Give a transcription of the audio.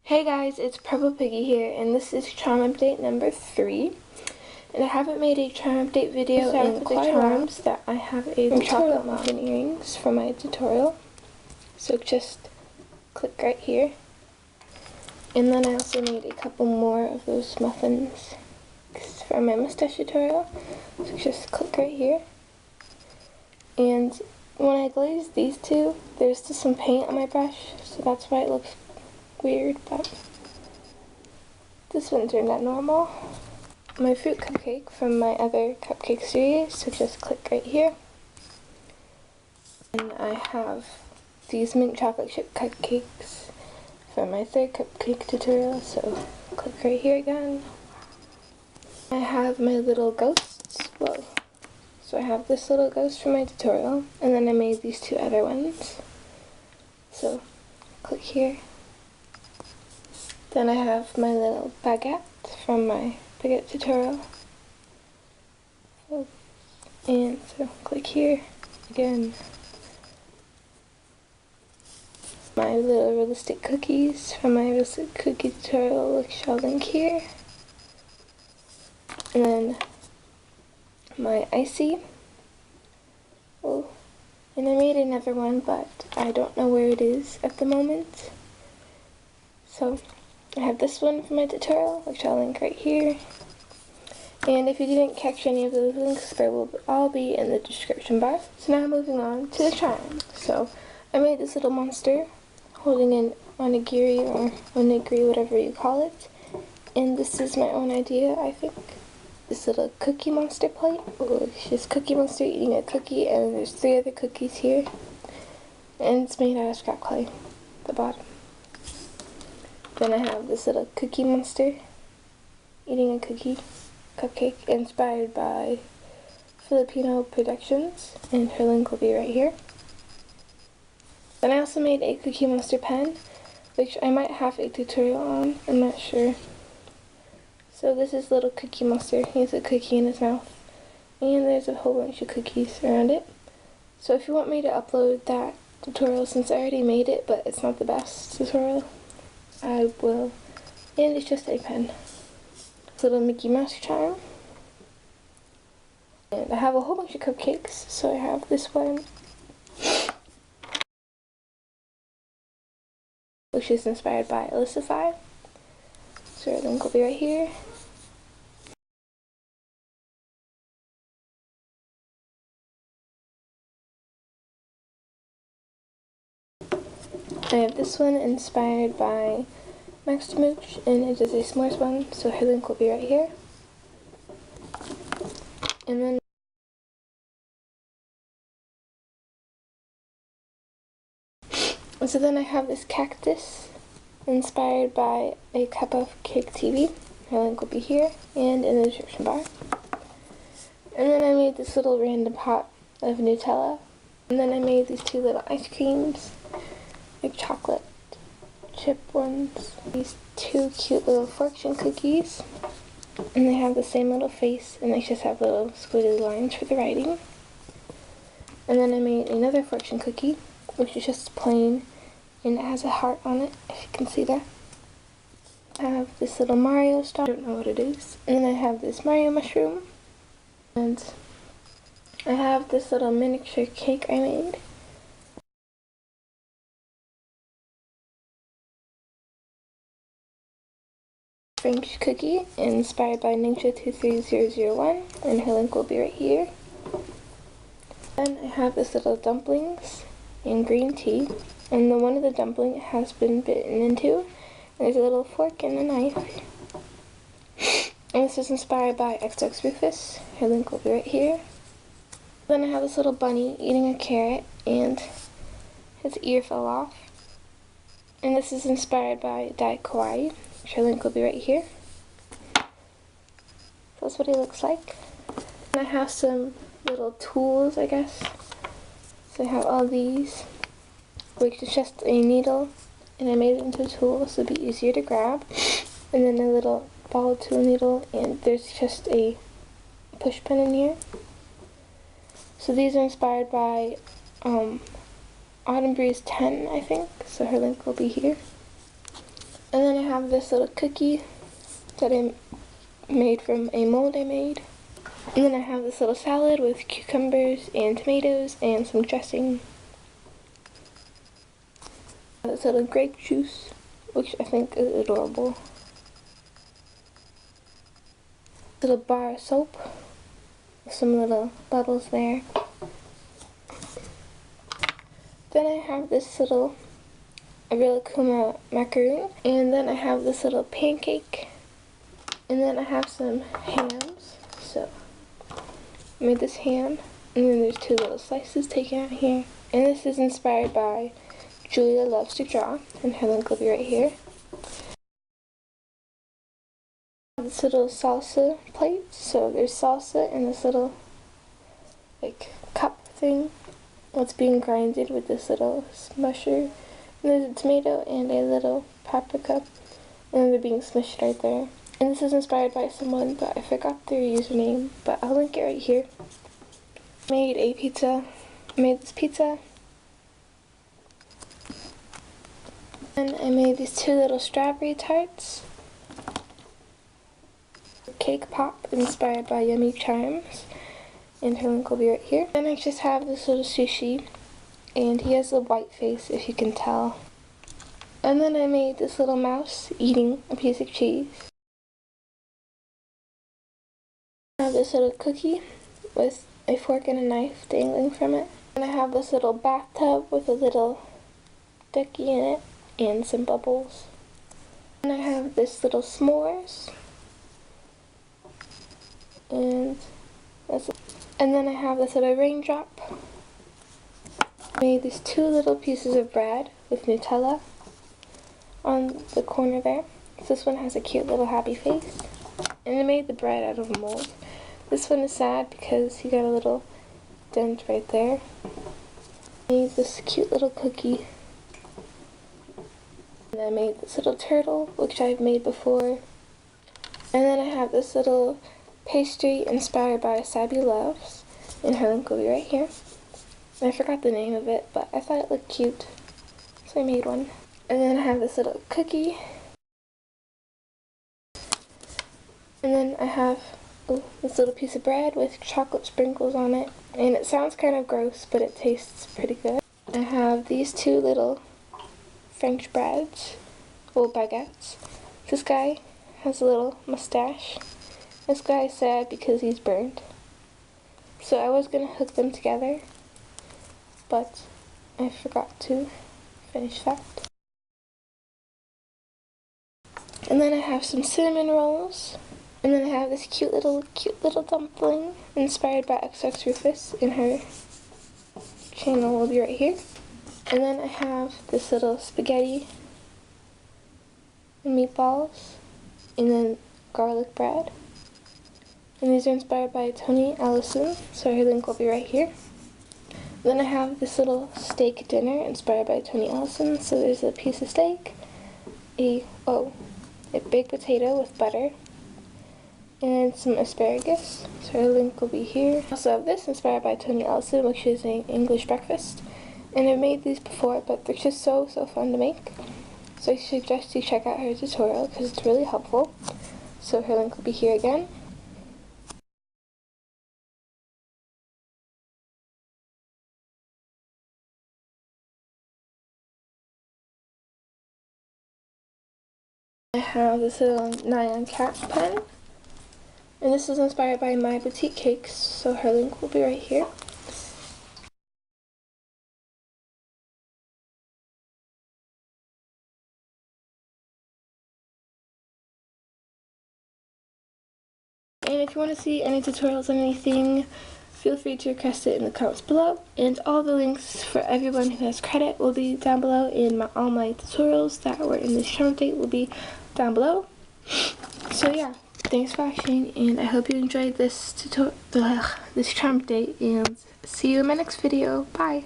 Hey guys, it's Purplpigggy here, and this is charm update number 3. And I haven't made a charm update video in quite a while. That I have a chocolate muffin earrings for my tutorial. So just click right here. And then I also made a couple more of those muffins for my mustache tutorial. So just click right here. And when I glaze these two, there's still some paint on my brush, so that's why it looks weird, but this one turned out normal. My fruit cupcake from my other cupcake series, so just click right here. And I have these mint chocolate chip cupcakes from my third cupcake tutorial, so click right here again. I have my little ghosts. Whoa. So I have this little ghost from my tutorial, and then I made these two other ones. So click here. Then I have my little baguette from my baguette tutorial. And so click here again. My little realistic cookies from my realistic cookie tutorial, which I'll link here. And then my icy. Oh, and I made another one, but I don't know where it is at the moment. So I have this one from my tutorial, which I'll link right here. And if you didn't catch any of those links, they will all be in the description box. So now moving on to the charm. So I made this little monster holding an onigiri or onigiri, whatever you call it. And this is my own idea, I think. This little cookie monster plate. Oh, it's just Cookie Monster eating a cookie, and there's 3 other cookies here. And it's made out of scrap clay at the bottom. Then I have this little Cookie Monster eating a cupcake inspired by Filipino Productions, and her link will be right here. Then I also made a Cookie Monster pen, which I might have a tutorial on, I'm not sure. So this is little Cookie Monster. He has a cookie in his mouth, and there's a whole bunch of cookies around it. So if you want me to upload that tutorial, since I already made it, but it's not the best tutorial, I will. And it's just a pen. Little Mickey Mouse charm. And I have a whole bunch of cupcakes, so I have this one, which is inspired by Elicify. So the link will be right here. I have this one inspired by Max Mooch, and it is a s'mores one, so her link will be right here. And then I have this cactus inspired by a cup of cake TV. Her link will be here and in the description bar. And then I made this little random pot of Nutella. And then I made these 2 little ice creams, like chocolate chip ones. These 2 cute little fortune cookies, and they have the same little face, and they just have little squiggly lines for the writing. And then I made another fortune cookie, which is just plain, and it has a heart on it, if you can see that. I have this little Mario star, I don't know what it is. And then I have this Mario mushroom, and I have this little miniature cake I made. French cookie inspired by Ninja23001, and her link will be right here. Then I have this little dumplings in green tea, and the one of the dumpling has been bitten into, and there's a little fork and a knife. And this is inspired by XX Rufus. Her link will be right here. Then I have this little bunny eating a carrot, and his ear fell off. And this is inspired by Dai Kawaii. Her link will be right here. That's what he looks like. And I have some little tools, I guess. So I have all these, which is just a needle, and I made it into a tool so it'll be easier to grab. And then a little ball tool needle, and there's just a push pin in here. So these are inspired by Autumn Breeze 10, I think. So her link will be here. And then I have this little cookie that I made from a mold I made. And then I have this little salad with cucumbers and tomatoes and some dressing. This little grape juice, which I think is adorable. Little bar of soap, some little bubbles there. Then I have this little Kuma macaroon, and then I have this little pancake, and then I have some hams. So I made this ham, and then there's 2 little slices taken out here. And this is inspired by Julia Loves to Draw, and her link will be right here. This little salsa plate, so there's salsa in this little like cup thing. It's being grinded with this little smusher. And there's a tomato and a little paprika, and they're being smushed right there. And this is inspired by someone, but I forgot their username, but I'll link it right here. I made a pizza. I made this pizza. And I made these 2 little strawberry tarts. Cake pop inspired by Yummy Charms, and her link will be right here. Then I just have this little sushi, and he has a white face if you can tell. And then I made this little mouse eating a piece of cheese. I have this little cookie with a fork and a knife dangling from it. And I have this little bathtub with a little ducky in it and some bubbles. And I have this little s'mores. And then I have this little raindrop. I made these 2 little pieces of bread with Nutella on the corner there. This one has a cute little happy face. And I made the bread out of a mold. This one is sad because he got a little dent right there. I made this cute little cookie. And I made this little turtle, which I've made before. And then I have this little pastry inspired by Sabi Loves, and her link will be right here. And I forgot the name of it, but I thought it looked cute, so I made one. And then I have this little cookie. And then I have this little piece of bread with chocolate sprinkles on it. And it sounds kind of gross, but it tastes pretty good. I have these 2 little French breads, little baguettes. This guy has a little mustache. This guy is sad because he's burned. So I was going to hook them together, but I forgot to finish that. And then I have some cinnamon rolls. And then I have this cute little dumpling inspired by XX Rufus, and her channel will be right here. And then I have this little spaghetti and meatballs, and then garlic bread. And these are inspired by Tony Allison, so her link will be right here. Then I have this little steak dinner inspired by Tony Allison. So there's a piece of steak, a baked potato with butter, and some asparagus. So her link will be here. I also have this inspired by Tony Allison, which is an English breakfast. And I've made these before, but they're just so fun to make. So I suggest you check out her tutorial because it's really helpful. So her link will be here again. I have this little nylon cat pen, and this is inspired by My Boutique Cakes, so her link will be right here. And if you want to see any tutorials on anything, feel free to request it in the comments below. And all the links for everyone who has credit will be down below, and all my tutorials that were in this charm update will be down below. So yeah, thanks for watching, and I hope you enjoyed this charm update, and see you in my next video. Bye!